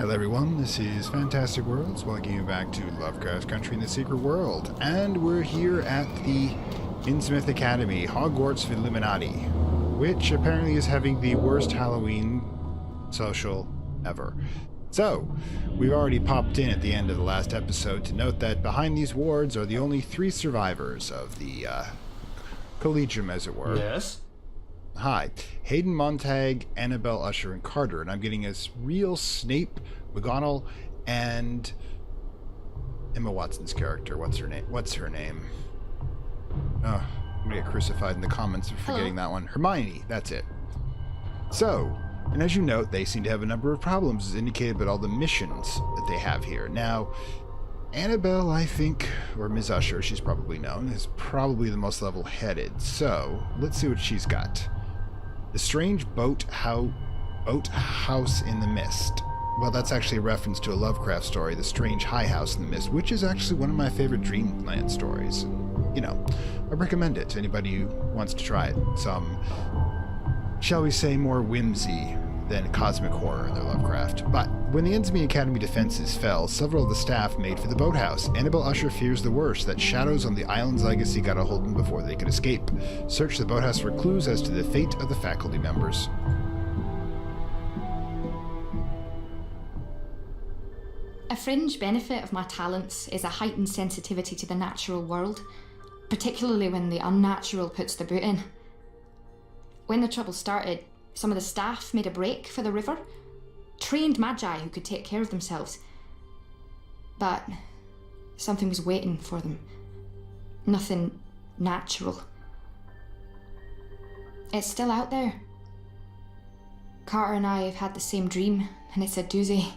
Hello everyone, this is Fantastic Worlds, welcoming you back to Lovecraft Country in the Secret World, and we're here at the Innsmouth Academy, Hogwarts of Illuminati, which apparently is having the worst Halloween social ever. So, we've already popped in at the end of the last episode to note that behind these wards are the only 3 survivors of the Collegium, as it were. Yes? Hi, Hayden Montag, Annabelle Usher, and Carter, and I'm getting us real Snape, McGonagall, and Emma Watson's character. What's her name? Oh, I'm gonna get crucified in the comments for forgetting that one. Hermione, that's it. So, and as you note, they seem to have a number of problems, as indicated by all the missions that they have here. Now, Annabelle, I think, or Ms. Usher, she's probably known, is probably the most level-headed. So, let's see what she's got. The strange boathouse in the mist. Well, that's actually a reference to a Lovecraft story, The Strange High House in the Mist, which is actually one of my favorite Dreamland stories. You know, I recommend it to anybody who wants to try it. Some, shall we say, more whimsy than cosmic horror in their Lovecraft. But when the Innsmouth Academy defenses fell, several of the staff made for the boathouse. Annabelle Usher fears the worst, that shadows on the island's legacy got a hold of them before they could escape. Search the boathouse for clues as to the fate of the faculty members. A fringe benefit of my talents is a heightened sensitivity to the natural world, particularly when the unnatural puts the boot in. When the trouble started, some of the staff made a break for the river, trained magi who could take care of themselves. But something was waiting for them. Nothing natural. It's still out there. Carter and I have had the same dream, and it's a doozy.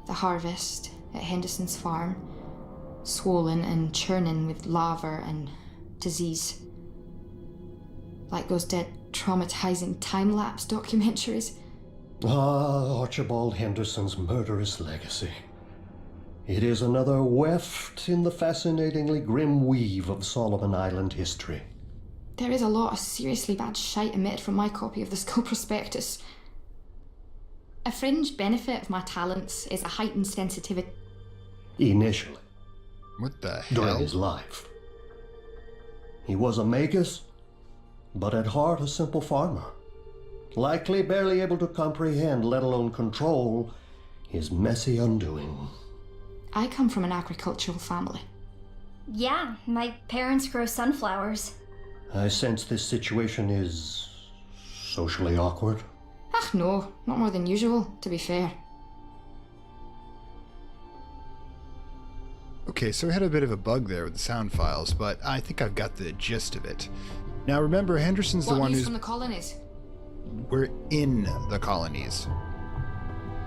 The harvest at Henderson's farm, swollen and churning with lava and disease. Like those dead, traumatizing time-lapse documentaries. Ah, Archibald Henderson's murderous legacy. It is another weft in the fascinatingly grim weave of Solomon Island history. There is a lot of seriously bad shite emitted from my copy of the Skull Prospectus. A fringe benefit of my talents is a heightened sensitivity. Initially. What the hell? During his life. He was a magus, but at heart a simple farmer. Likely barely able to comprehend, let alone control, his messy undoing. I come from an agricultural family. Yeah, my parents grow sunflowers. I sense this situation is socially awkward. Ach no, not more than usual, to be fair. Okay, so we had a bit of a bug there with the sound files, but I think I've got the gist of it. Now remember, Henderson's the one who's... from the colonies? We're in the colonies.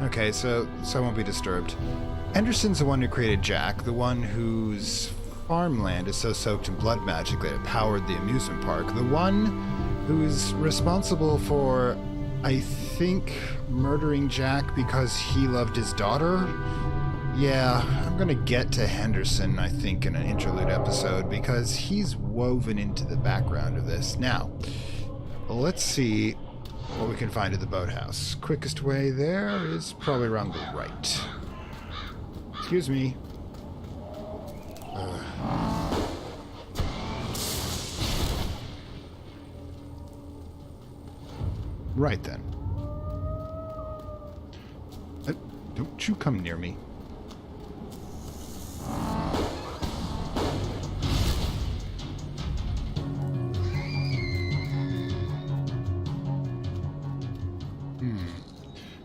Okay, so I won't be disturbed. Henderson's the one who created Jack, the one whose farmland is so soaked in blood magic that it powered the amusement park, the one who's responsible for, I think, murdering Jack because he loved his daughter? Yeah, I'm gonna get to Henderson, I think, in an interlude episode, because he's woven into the background of this. Now, let's see what we can find at the boathouse. Quickest way there is probably around the right. Excuse me. Right then. Don't you come near me.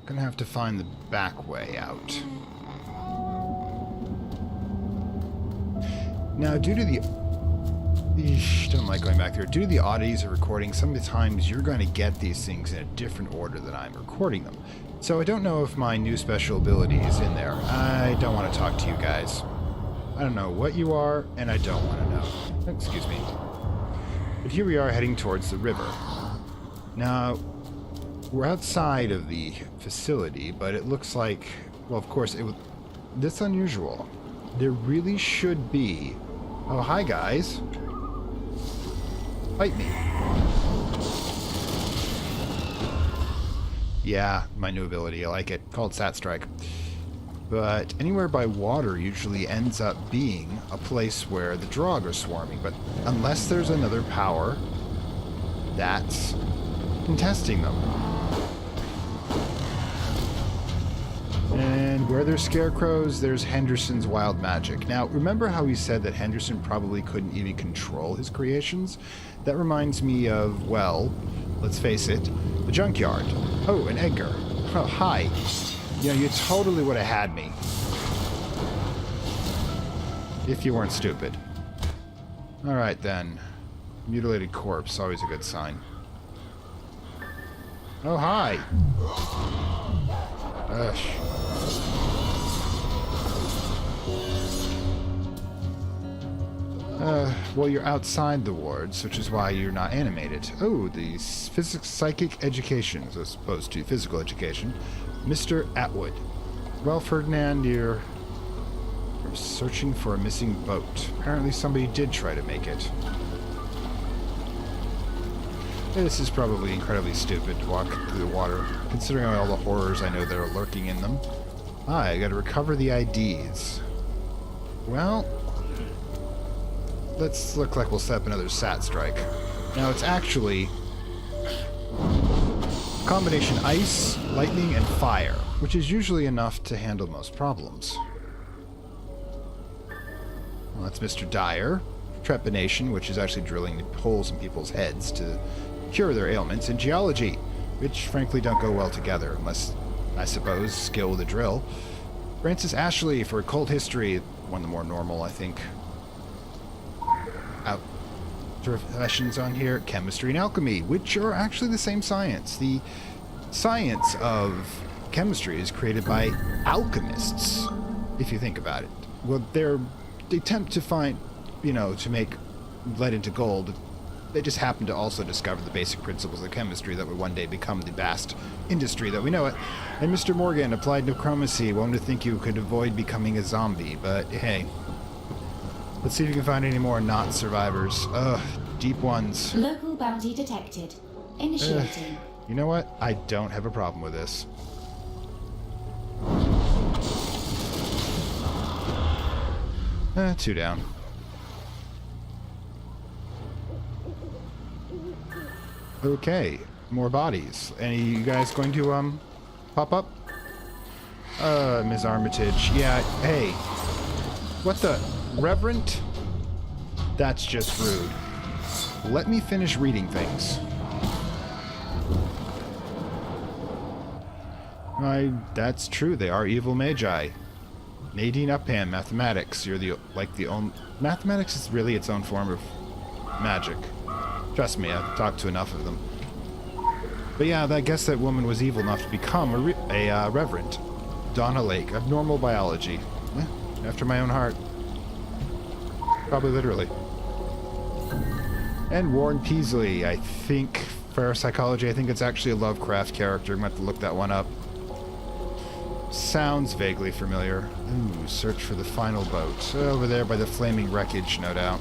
Gonna have to find the back way out. Now, due to the... don't like going back there. Due to the oddities of recording, some of the times you're going to get these things in a different order than I'm recording them. So I don't know if my new special ability is in there. I don't want to talk to you guys. I don't know what you are, and I don't want to know. Excuse me. But here we are heading towards the river. Now, we're outside of the facility, but it looks like, well, of course, that's unusual. There really should be... Oh, hi, guys. Fight me. Yeah, my new ability. I like it. Called Sat Strike. But anywhere by water usually ends up being a place where the Drog are swarming. But unless there's another power that's contesting them. And where there's scarecrows, there's Henderson's wild magic. Now, remember how he said that Henderson probably couldn't even control his creations? That reminds me of, well, let's face it, the junkyard. Oh, and Edgar. Oh, hi. You know, you totally would have had me. If you weren't stupid. Alright then. Mutilated corpse, always a good sign. Oh, hi. Ugh. Well, you're outside the wards, which is why you're not animated. Oh, the psychic education, as opposed to physical education. Mr. Atwood. Well, Ferdinand, you're searching for a missing boat. Apparently somebody did try to make it. This is probably incredibly stupid to walk through the water, considering all the horrors I know that are lurking in them. I gotta recover the IDs. Well, let's look like we'll set up another Sat Strike. Now, it's actually combination ice, lightning, and fire, which is usually enough to handle most problems. Well, that's Mr. Dyer. Trepanation, which is actually drilling holes in people's heads to cure their ailments, and geology, which frankly don't go well together, unless, I suppose, skill with a drill. Francis Ashley for occult history, one of the more normal, I think. Out professions on here, chemistry and alchemy, which are actually the same science. The science of chemistry is created by alchemists, if you think about it. Well, they attempt to find, to make lead into gold. They just happen to also discover the basic principles of chemistry that would one day become the vast industry that we know it. And Mr. Morgan applied necromancy. One would think you could avoid becoming a zombie, but hey. Let's see if you can find any more not survivors. Ugh, deep ones. Local bounty detected. Initiating. You know what? I don't have a problem with this. Two down. Okay, more bodies. Any of you guys going to pop up? Ms. Armitage. Yeah, hey. What the? Reverend? That's just rude. Let me finish reading things. That's true. They are evil magi. Nadine Upham, mathematics. You're mathematics is really its own form of magic. Trust me, I've talked to enough of them. But yeah, I guess that woman was evil enough to become a reverend. Donna Lake, abnormal biology. After my own heart. Probably literally. And Warren Peasley, I think, parapsychology, I think it's actually a Lovecraft character. I'm going to have to look that one up. Sounds vaguely familiar. Ooh, search for the final boat. Over there by the flaming wreckage, no doubt.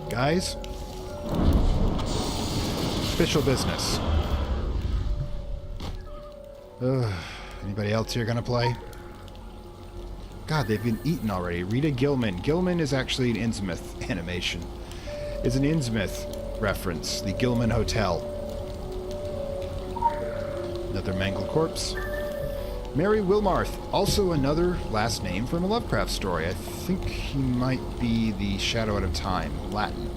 Guys? Official business. Anybody else here gonna play? God, they've been eaten already. Rita Gilman. Gilman is actually an Innsmouth animation. It's an Innsmouth reference. The Gilman Hotel. Another mangled corpse. Mary Wilmarth. Also another last name from a Lovecraft story. I think he might be the Shadow Out of Time, Latin.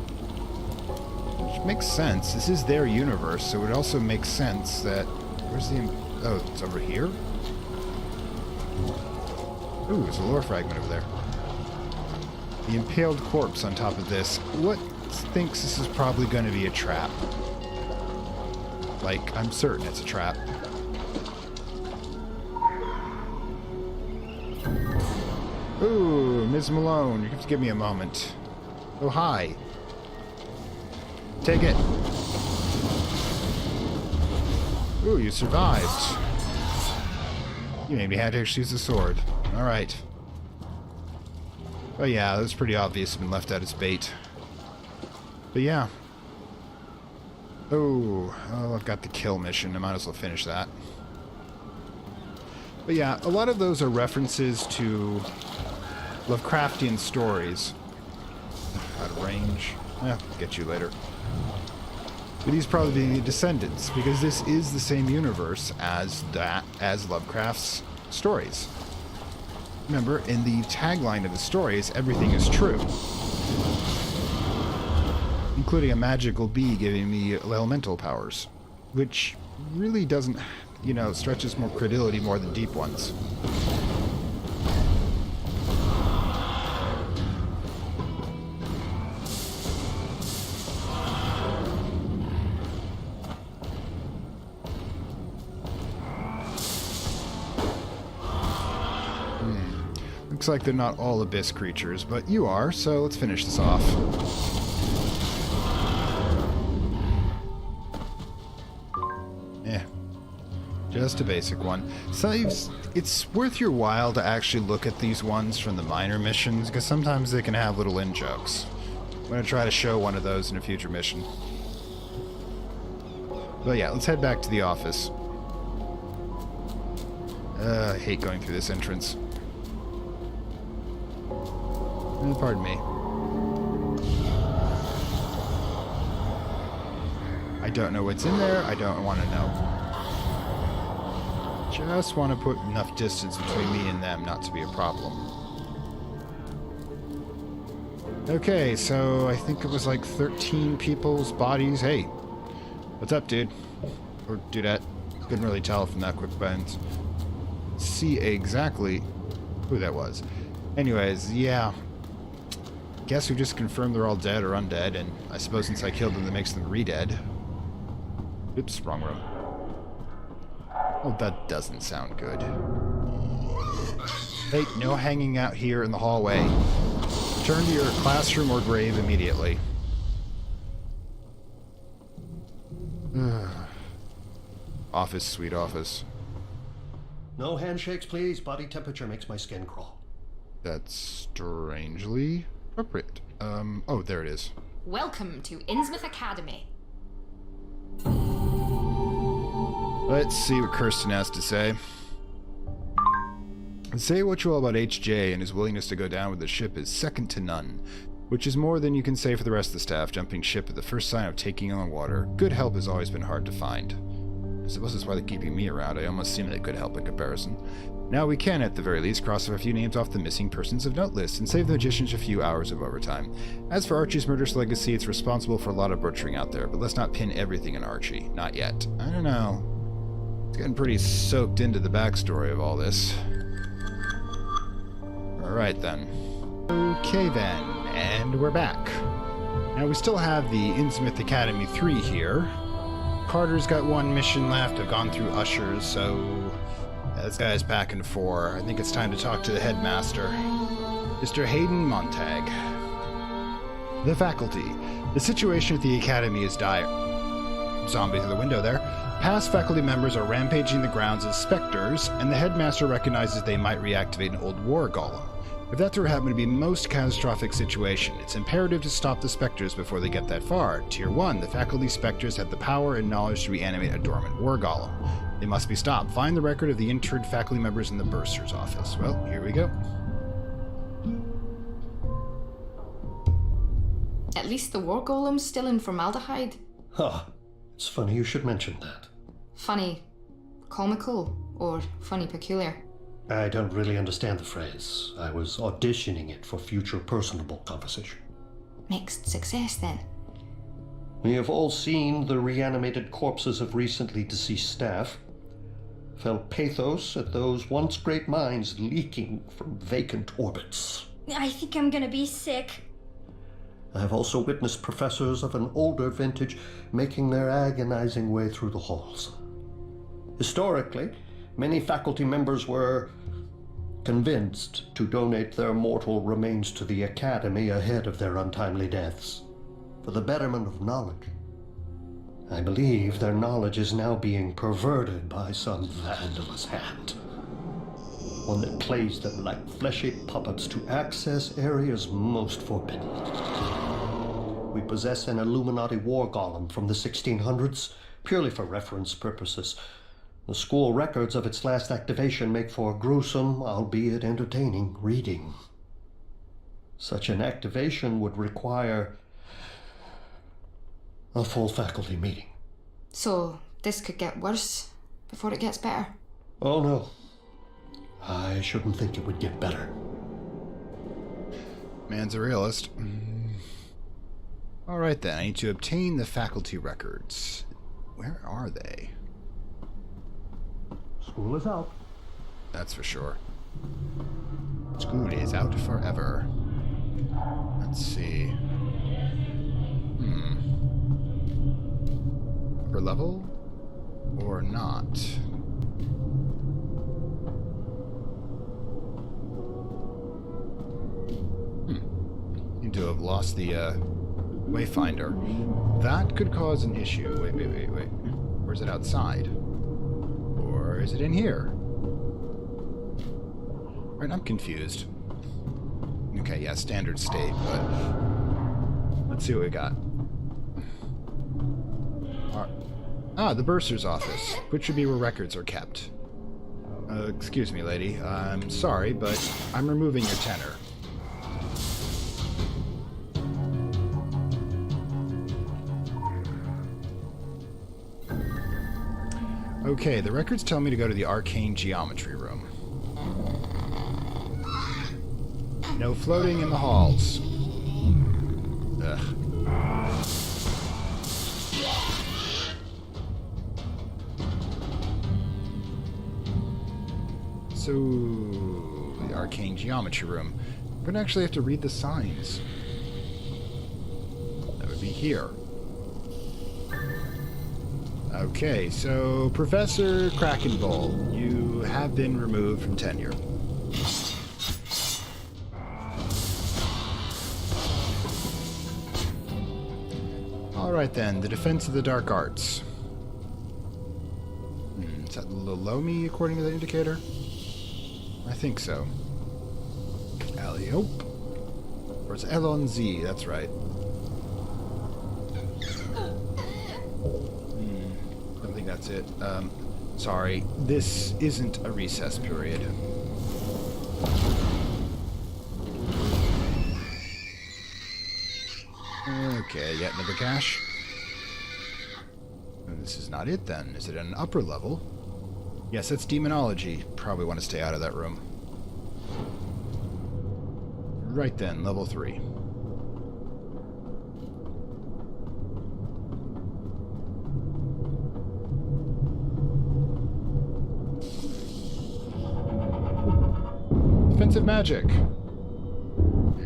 Which makes sense. This is their universe, so it also makes sense that... Where's the... Oh, it's over here? Ooh, there's a lore fragment over there. The impaled corpse on top of this. What thinks this is probably going to be a trap? Like, I'm certain it's a trap. Ooh, Ms. Malone, you have to give me a moment. Oh, hi. Take it. Ooh, you survived. You made me have to actually use the sword. Alright. Oh yeah, that was pretty obvious. Been left out as bait. But yeah. Oh, I've got the kill mission. I might as well finish that. But yeah, a lot of those are references to Lovecraftian stories. Out of range. Get you later. But he's probably being the descendants, because this is the same universe as Lovecraft's stories. Remember, in the tagline of the stories, everything is true. Including a magical bee giving me elemental powers. Which really doesn't, stretches more credulity more than deep ones. Looks like they're not all abyss creatures, but you are, so let's finish this off. Just a basic one. So it's worth your while to actually look at these ones from the minor missions, because sometimes they can have little in-jokes. I'm going to try to show one of those in a future mission. But yeah, let's head back to the office. I hate going through this entrance. Pardon me. I don't know what's in there. I don't want to know. Just want to put enough distance between me and them not to be a problem. Okay, so I think it was like 13 people's bodies. Hey, what's up, dude? Or dudette. Couldn't really tell from that quick glance. See exactly who that was. Anyways, yeah. Guess we just confirmed they're all dead or undead, and I suppose since I killed them, that makes them re-dead. Oops, wrong room. Oh, that doesn't sound good. Hey, no hanging out here in the hallway. Return to your classroom or grave immediately. Office, sweet office. No handshakes, please. Body temperature makes my skin crawl. That's strangely appropriate. Oh, there it is. Welcome to Innsmouth Academy. Let's see what Kirsten has to say. Say what you will about HJ, and his willingness to go down with the ship is second to none, which is more than you can say for the rest of the staff jumping ship at the first sign of taking on water. Good help has always been hard to find. I suppose that's why they're keeping me around. I almost seem like good help in comparison. Now we can, at the very least, cross off a few names off the missing persons of note list and save the magicians a few hours of overtime. As for Archie's murderous legacy, it's responsible for a lot of butchering out there, but let's not pin everything on Archie. Not yet. I don't know. It's getting pretty soaked into the backstory of all this. Alright then. Okay then, and we're back. Now we still have the Innsmouth Academy 3 here. Carter's got one mission left. I've gone through Ushers, so this guy's back and forth. I think it's time to talk to the headmaster, Mr. Hayden Montag. The faculty. The situation at the academy is dire. Zombie through the window there. Past faculty members are rampaging the grounds as specters, and the headmaster recognizes they might reactivate an old war golem. If that were to happen to be a most catastrophic situation, it's imperative to stop the specters before they get that far. Tier 1, the faculty specters have the power and knowledge to reanimate a dormant war golem. They must be stopped. Find the record of the interred faculty members in the bursar's office. Well, here we go. At least the war golem's still in formaldehyde. Huh. It's funny you should mention that. Funny, comical, or funny peculiar? I don't really understand the phrase. I was auditioning it for future personable conversation. Mixed success, then. We have all seen the reanimated corpses of recently deceased staff. Felt pathos at those once great minds leaking from vacant orbits. I think I'm gonna be sick. I have also witnessed professors of an older vintage making their agonizing way through the halls. Historically, many faculty members were convinced to donate their mortal remains to the Academy ahead of their untimely deaths, for the betterment of knowledge. I believe their knowledge is now being perverted by some vandalous hand. One that plays them like fleshy puppets to access areas most forbidden. we possess an Illuminati war golem from the 1600s, purely for reference purposes. The school records of its last activation make for gruesome, albeit entertaining, reading. Such an activation would require a full faculty meeting. So, this could get worse before it gets better? Oh no. I shouldn't think it would get better. Man's a realist. Alright then, I need to obtain the faculty records. Where are they? School is out. That's for sure. School is out forever. Let's see. Upper level? Or not? Seem to have lost the wayfinder. That could cause an issue. Wait. Or is it outside? Or is it in here? Right, I'm confused. Okay, yeah, standard state, but let's see what we got. The bursar's office, which should be where records are kept. Excuse me, lady. I'm sorry, but I'm removing your tenor. Okay, the records tell me to go to the arcane geometry room. No floating in the halls. Ugh. So, the arcane geometry room. I'm gonna actually have to read the signs. That would be here. Okay, so Professor Krakenbull, you have been removed from tenure. Alright then, the Defense of the Dark Arts. Is that Lolomi according to the indicator? I think so. Alley-ope. Or it's Elon Z, that's right. Don't think that's it. Sorry, this isn't a recess period. Okay, yet another cache. This is not it then. Is it an upper level? Yes, that's demonology. Probably want to stay out of that room. Right then, level 3. Defensive magic.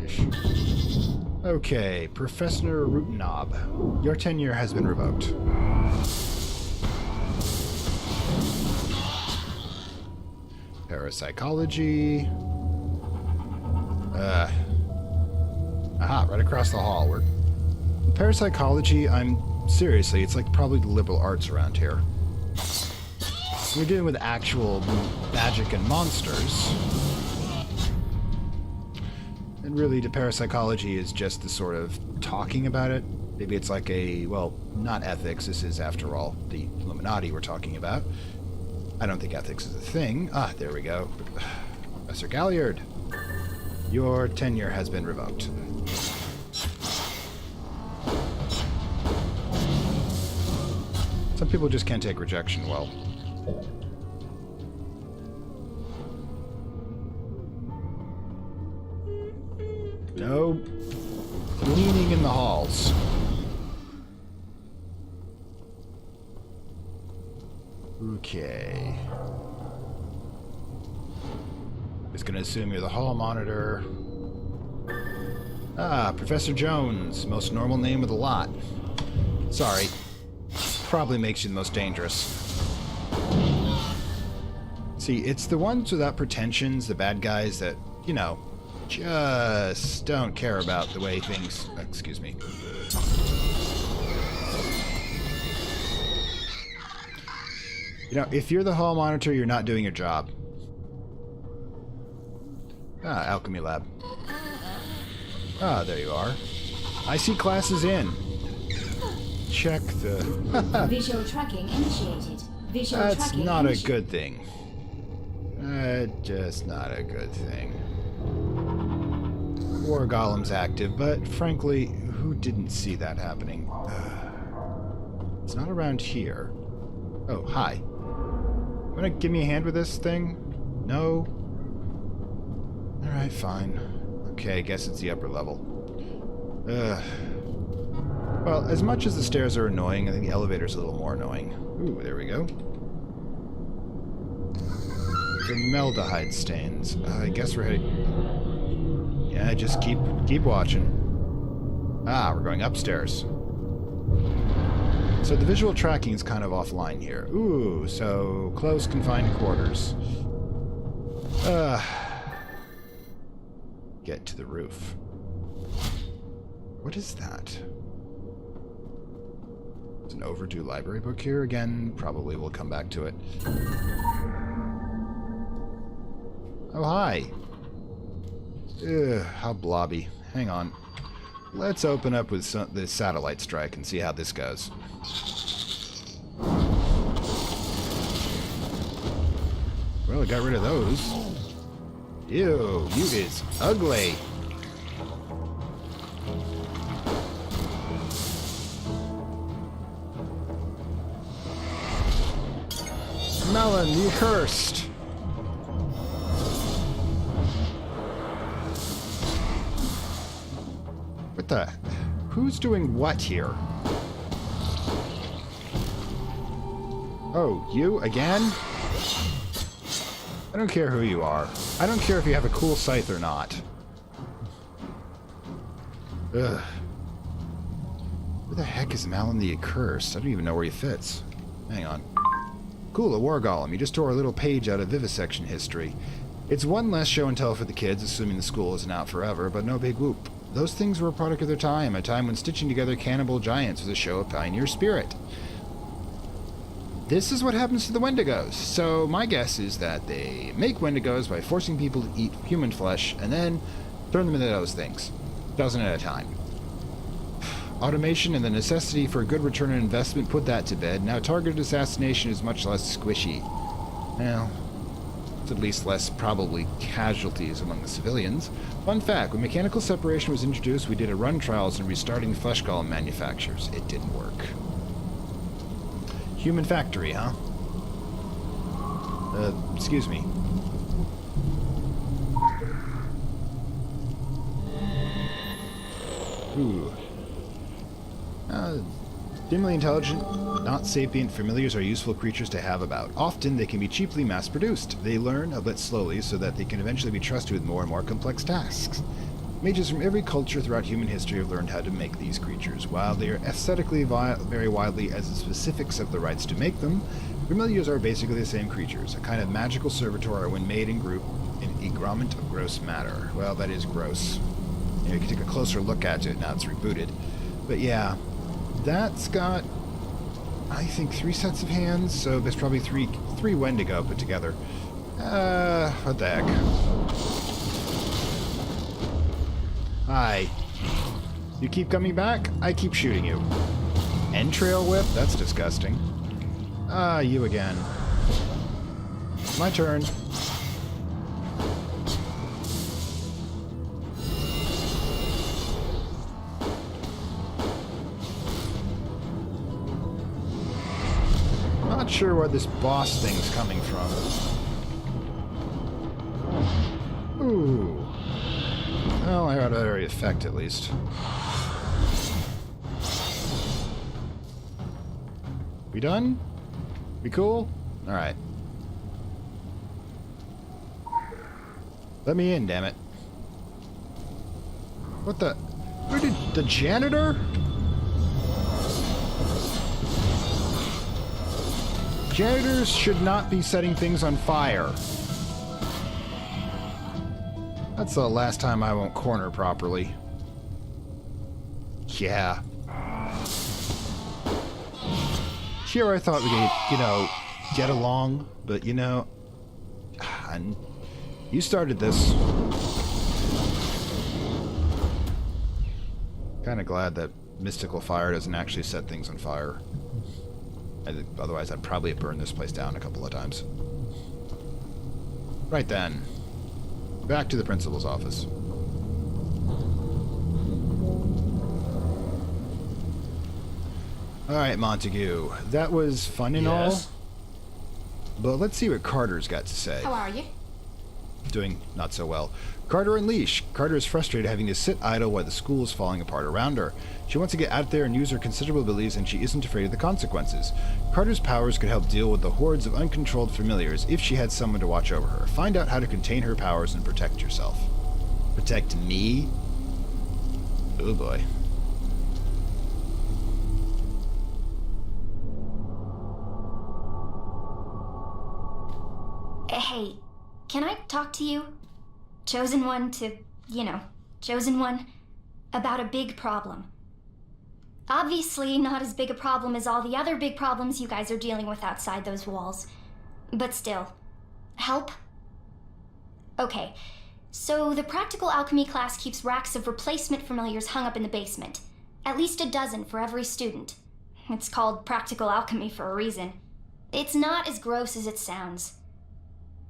Ish. Okay, Professor Rootnob. Your tenure has been revoked. Parapsychology. Aha, right across the hall. Parapsychology, seriously, it's like probably the liberal arts around here. We're dealing with actual magic and monsters. And really, the parapsychology is just the sort of talking about it. Maybe it's like well, not ethics. This is, after all, the Illuminati we're talking about. I don't think ethics is a thing. Ah, there we go. Professor Galliard, your tenure has been revoked. Some people just can't take rejection well. No cleaning in the halls. Okay. Just gonna assume you're the hall monitor. Ah, Professor Jones, most normal name of the lot. Sorry. Probably makes you the most dangerous. See, it's the ones without pretensions, the bad guys that, you know, just don't care about the way things... Excuse me. You know, if you're the hall monitor, you're not doing your job. Ah, alchemy lab. Ah, there you are. I see classes in. Check the... Visual tracking initiated. Visual That's tracking not a initiated. good thing. Just not a good thing. War golems active, but frankly, who didn't see that happening? It's not around here. Oh, hi. Wanna give me a hand with this thing? No? Alright, fine. Okay, I guess it's the upper level. Well, as much as the stairs are annoying, I think the elevator's a little more annoying. Ooh, there we go. Formaldehyde stains. I guess we're heading... Yeah, just keep watching. Ah, we're going upstairs. So the visual tracking is kind of offline here. Ooh, so close confined quarters. Get to the roof. What is that? It's an overdue library book here. Again, probably we'll come back to it. Oh, hi. Ugh, how blobby. Hang on. Let's open up with the satellite strike and see how this goes. Well, I got rid of those. Ew, you is ugly. Melon, you cursed. What the? Who's doing what here? Oh, you again? I don't care who you are. I don't care if you have a cool scythe or not. Ugh. Where the heck is Malin the Accursed? I don't even know where he fits. Hang on. Cool, a war golem. You just tore a little page out of vivisection history. It's one less show and tell for the kids, assuming the school isn't out forever, but no big whoop. Those things were a product of their time, a time when stitching together cannibal giants was a show of pioneer spirit. This is what happens to the Wendigos. So my guess is that they make Wendigos by forcing people to eat human flesh and then turn them into those things. Dozen at a time. Automation and the necessity for a good return on investment put that to bed. Now targeted assassination is much less squishy. Well, it's at least less probably casualties among the civilians. Fun fact, when mechanical separation was introduced, we did a run trials in restarting flesh golem manufacturers. It didn't work. Human factory, huh? Excuse me. Ooh. Dimly intelligent, not sapient familiars are useful creatures to have about. Often they can be cheaply mass-produced. They learn a bit slowly so that they can eventually be trusted with more and more complex tasks. Mages from every culture throughout human history have learned how to make these creatures. While they are aesthetically vary widely as the specifics of the rites to make them, familiars are basically the same creatures, a kind of magical servitor when made in group in egrement of gross matter. Well, that is gross. You can take a closer look at it now it's rebooted. But yeah, that's got, I think, 3 sets of hands, so there's probably three Wendigo put together. What the heck? Hi. You keep coming back, I keep shooting you. Entrail whip? That's disgusting. Ah, you again. My turn. Not sure where this boss thing's coming from. Ooh. Well, I got a better effect at least. We done? We cool? Alright. Let me in, damn it. What the? Where did the janitor? Janitors should not be setting things on fire. That's the last time I won't corner properly. Yeah. Here I thought we could, get along, but you started this. Kind of glad that mystical fire doesn't actually set things on fire. Otherwise, I'd probably burn this place down a couple of times. Right then. Back to the principal's office. Alright, Montague. That was fun and all. But let's see what Carter's got to say. How are you? Doing not so well. Carter unleash. Carter is frustrated having to sit idle while the school is falling apart around her. She wants to get out there and use her considerable abilities, and she isn't afraid of the consequences. Carter's powers could help deal with the hordes of uncontrolled familiars if she had someone to watch over her. Find out how to contain her powers and protect yourself. Protect me? Oh boy. Hey, can I talk to you? Chosen one to, chosen one, about a big problem. Obviously not as big a problem as all the other big problems you guys are dealing with outside those walls. But still, help? Okay, so the practical alchemy class keeps racks of replacement familiars hung up in the basement. At least a dozen for every student. It's called practical alchemy for a reason. It's not as gross as it sounds.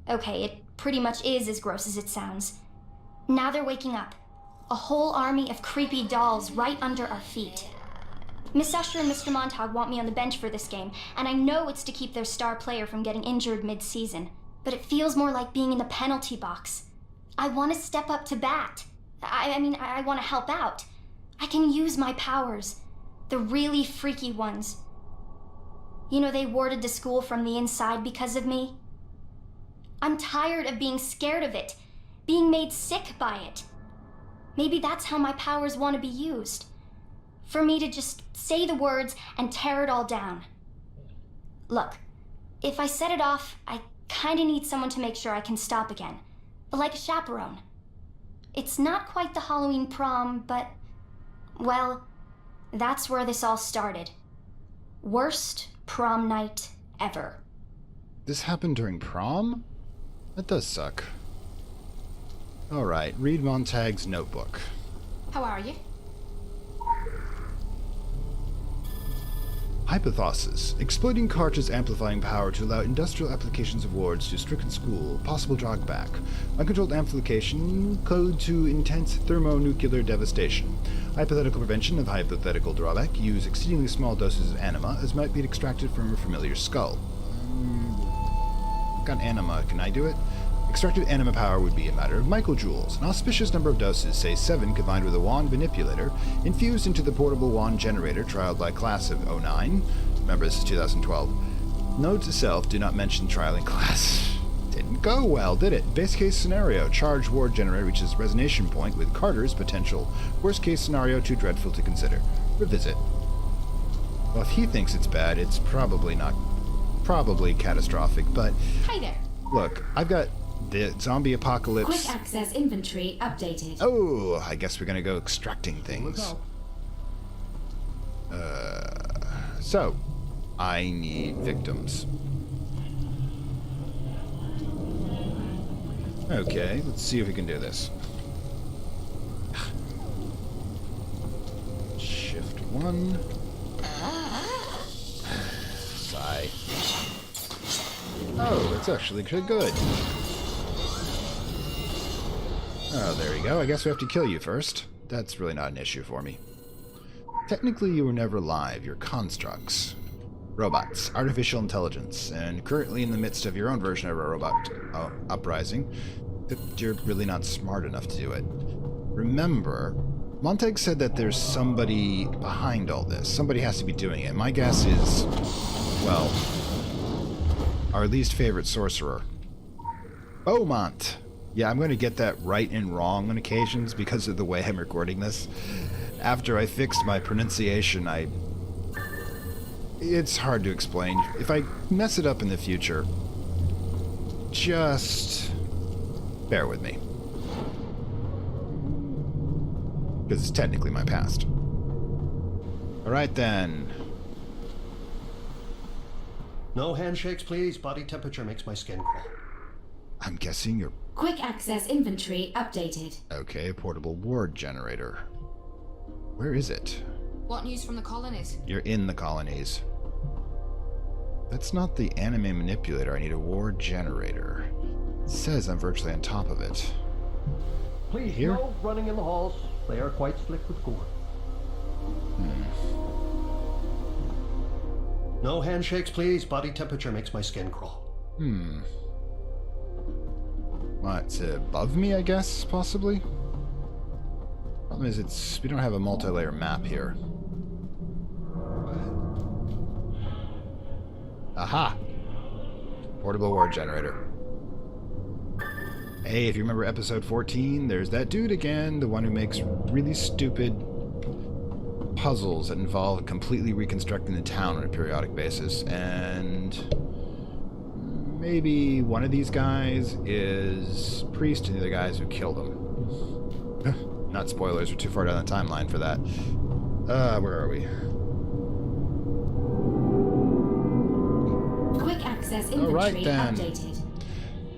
Okay, it pretty much is as gross as it sounds. Now they're waking up. A whole army of creepy dolls right under our feet. Miss Usher and Mr. Montague want me on the bench for this game, and I know it's to keep their star player from getting injured mid-season. But it feels more like being in the penalty box. I want to step up to bat. I want to help out. I can use my powers. The really freaky ones. You know, they warded the school from the inside because of me. I'm tired of being scared of it, being made sick by it. Maybe that's how my powers want to be used. For me to just say the words and tear it all down. Look, if I set it off, I kinda need someone to make sure I can stop again. Like a chaperone. It's not quite the Halloween prom, but, well, that's where this all started. Worst prom night ever. This happened during prom? That does suck. Alright, read Montague's notebook. How are you? Hypothesis. Exploiting Karch's amplifying power to allow industrial applications of wards to stricken school. Possible drawback. Uncontrolled amplification code to intense thermonuclear devastation. Hypothetical prevention of hypothetical drawback. Use exceedingly small doses of anima, as might be extracted from a familiar skull. Got anima. Can I do it? Extracted anima power would be a matter of microjoules. An auspicious number of doses, say 7, combined with a wand manipulator, infused into the portable wand generator trialed by class of 09. Remember, this is 2012. Note to self, do not mention trialing class. Didn't go well, did it? Base case scenario, charge ward generator reaches resonation point with Carter's potential. Worst case scenario, too dreadful to consider. Revisit. Well, if he thinks it's bad, it's probably catastrophic, but... Hi there. Look, I've got the zombie apocalypse... Quick access inventory updated. Oh, I guess we're gonna go extracting things. So, I need victims. Okay, let's see if we can do this. Shift 1. Sigh. Oh, that's actually pretty good. Oh, there you go. I guess we have to kill you first. That's really not an issue for me. Technically, you were never live. You're constructs. Robots. Artificial intelligence. And currently in the midst of your own version of a robot uprising. But you're really not smart enough to do it. Remember, Montague said that there's somebody behind all this. Somebody has to be doing it. My guess is, well, our least favorite sorcerer. Beaumont. Yeah, I'm going to get that right and wrong on occasions because of the way I'm recording this. After I fixed my pronunciation, it's hard to explain. If I mess it up in the future, just bear with me. Because it's technically my past. Alright then. No handshakes, please. Body temperature makes my skin crawl. I'm guessing you're... Quick access inventory updated. Okay, portable ward generator. Where is it? What news from the colonies? You're in the colonies. That's not the anime manipulator. I need a war generator. It says I'm virtually on top of it. Please, Here? no running in the halls. They are quite slick with gore. No handshakes, please. Body temperature makes my skin crawl. It's above me, I guess, possibly? Problem is, we don't have a multi-layer map here. Aha! Portable war generator. Hey, if you remember episode 14, there's that dude again, the one who makes really stupid puzzles that involve completely reconstructing the town on a periodic basis. And maybe one of these guys is Priest and the other guys who killed him. Not spoilers, we're too far down the timeline for that. Where are we? Quick access inventory then. updated.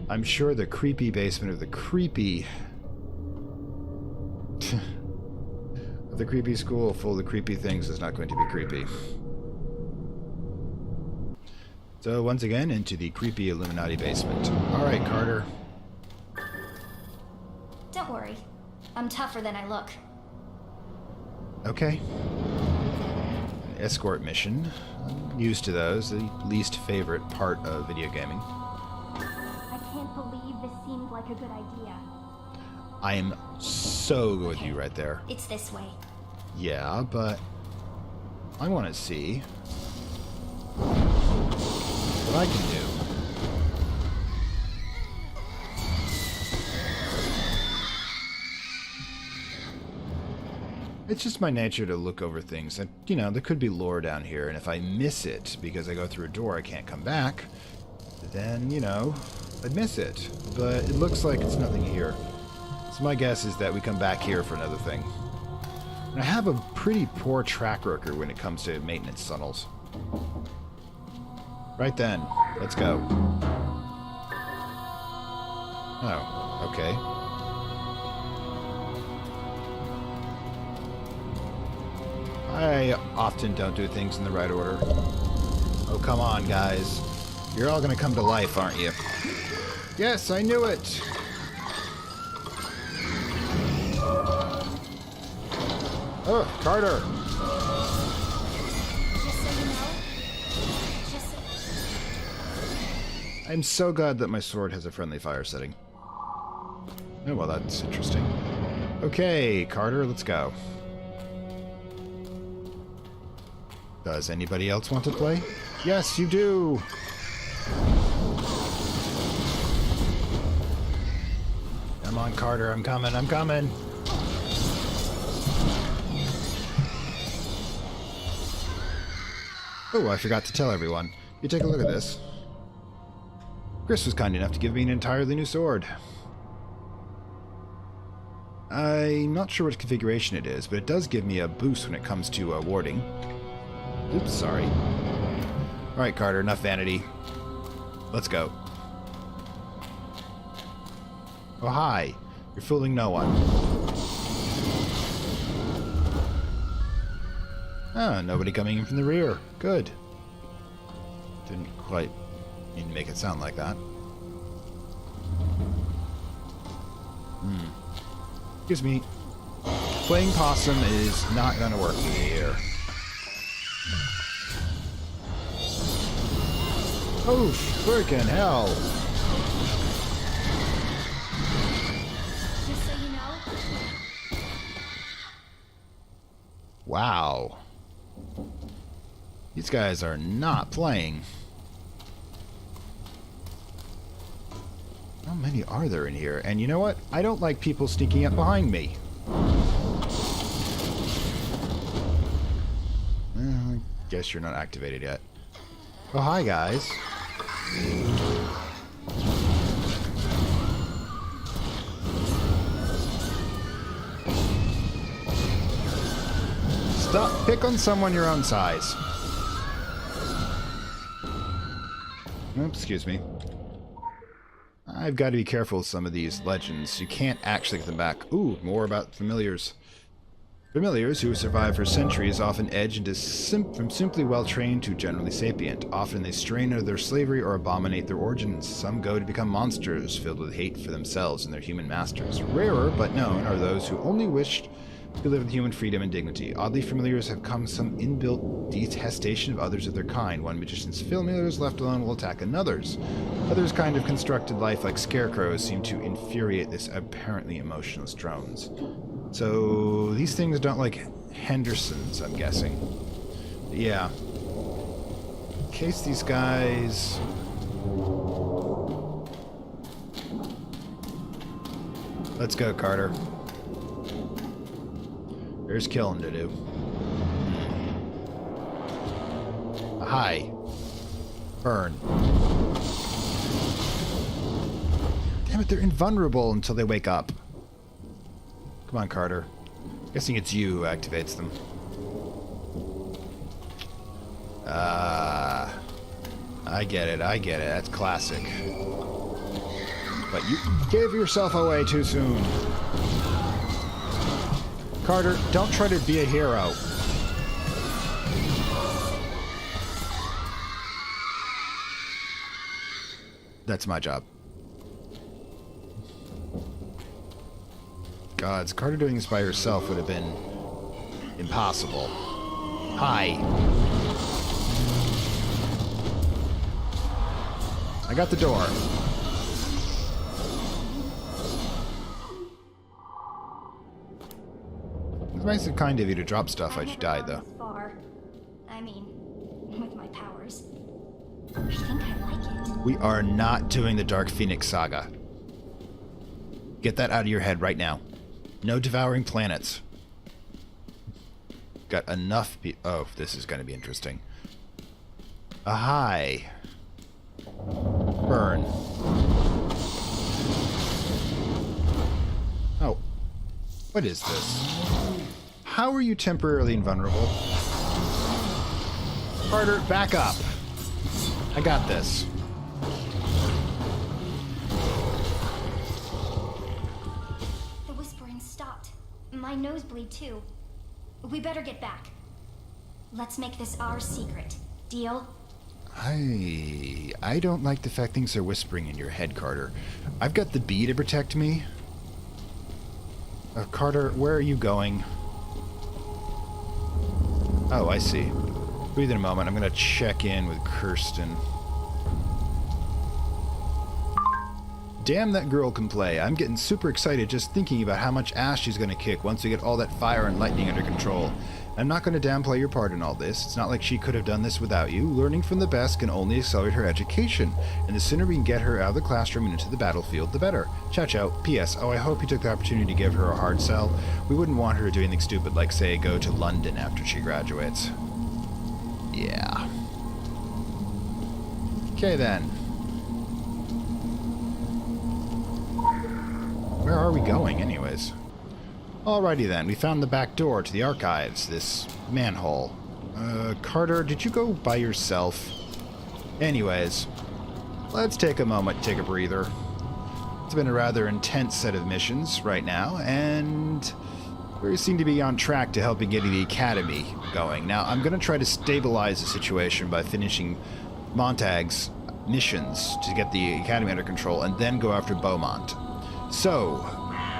I'm sure the creepy basement of the creepy... of the creepy school full of creepy things is not going to be creepy. So once again, into the creepy Illuminati basement. Alright, Carter. Don't worry. I'm tougher than I look. Okay. An escort mission. I'm used to those. The least favorite part of video gaming. I can't believe this seemed like a good idea. I am so with you right there. It's this way. Yeah, but I want to see what I can do. It's just my nature to look over things that, you know, there could be lore down here, and if I miss it because I go through a door I can't come back, then, you know, I'd miss it. But it looks like it's nothing here. So my guess is that we come back here for another thing. And I have a pretty poor track record when it comes to maintenance tunnels. Right then, let's go. Oh, okay. I often don't do things in the right order. Oh, come on, guys. You're all gonna come to life, aren't you? Yes, I knew it! Oh, Carter! Just so you know, I'm so glad that my sword has a friendly fire setting. Oh, well, that's interesting. Okay, Carter, let's go. Does anybody else want to play? Yes, you do! Come on, Carter, I'm coming, I'm coming! Oh, I forgot to tell everyone. You take a look at this. Chris was kind enough to give me an entirely new sword. I'm not sure which configuration it is, but it does give me a boost when it comes to warding. Oops, sorry. Alright, Carter, enough vanity. Let's go. Oh, hi. You're fooling no one. Ah, nobody coming in from the rear. Good. Didn't quite mean to make it sound like that. Excuse me. Playing possum is not gonna work with me here. Oh, freaking hell! just so you know. Wow. These guys are not playing. How many are there in here? And you know what? I don't like people sneaking up behind me. I guess you're not activated yet. Oh, hi, guys. Stop. Pick on someone your own size. Oops, excuse me. I've got to be careful with some of these legends. You can't actually get them back. Ooh, more about familiars. Familiars who have survived for centuries often edge into from simply well-trained to generally sapient. Often they strain out of their slavery or abominate their origins. Some go to become monsters, filled with hate for themselves and their human masters. Rarer, but known, are those who only wished to live with human freedom and dignity. Oddly, familiars have come some inbuilt detestation of others of their kind. One magician's familiars left alone will attack another's. Others' kind of constructed life, like scarecrows, seem to infuriate this apparently emotionless drones. So these things don't like Hendersons, I'm guessing. But yeah. In case these guys... Let's go, Carter. There's killing to do. Hi. Burn. Damn it, they're invulnerable until they wake up. Come on, Carter. Guessing it's you who activates them. I get it, That's classic. But you gave yourself away too soon. Carter, don't try to be a hero. That's my job. Gods, Carter doing this by herself would have been impossible. Hi. I got the door. It's nice and kind of you to drop stuff as you died, though. Far. I mean, with my powers. I think I like it. We are not doing the Dark Phoenix saga. Get that out of your head right now. No devouring planets. Got enough oh, this is going to be interesting. A hi. Burn. Oh. What is this? How are you temporarily invulnerable? Carter, back up. I got this. The whispering stopped. My nosebleed too. We better get back. Let's make this our secret. Deal? I don't like the fact things are whispering in your head, Carter. I've got the bee to protect me. Carter, where are you going? Oh, I see. Breathe in a moment. I'm going to check in with Kirsten. Damn, that girl can play. I'm getting super excited just thinking about how much ass she's going to kick once we get all that fire and lightning under control. I'm not going to downplay your part in all this. It's not like she could have done this without you. Learning from the best can only accelerate her education, and the sooner we can get her out of the classroom and into the battlefield, the better. Ciao, ciao. P.S. Oh, I hope you took the opportunity to give her a hard sell. We wouldn't want her to do anything stupid like, say, go to London after she graduates. Yeah. Okay, then. Where are we going, anyways? Alrighty then, we found the back door to the archives, this manhole. Carter, did you go by yourself? Anyways, let's take a moment, take a breather. It's been a rather intense set of missions right now, and we seem to be on track to helping getting the Academy going. Now, I'm going to try to stabilize the situation by finishing Montag's missions to get the Academy under control, and then go after Beaumont. So,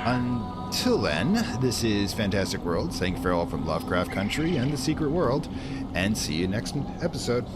until then, this is Fantastic Worlds, saying farewell from Lovecraft Country and the Secret World, and see you next episode.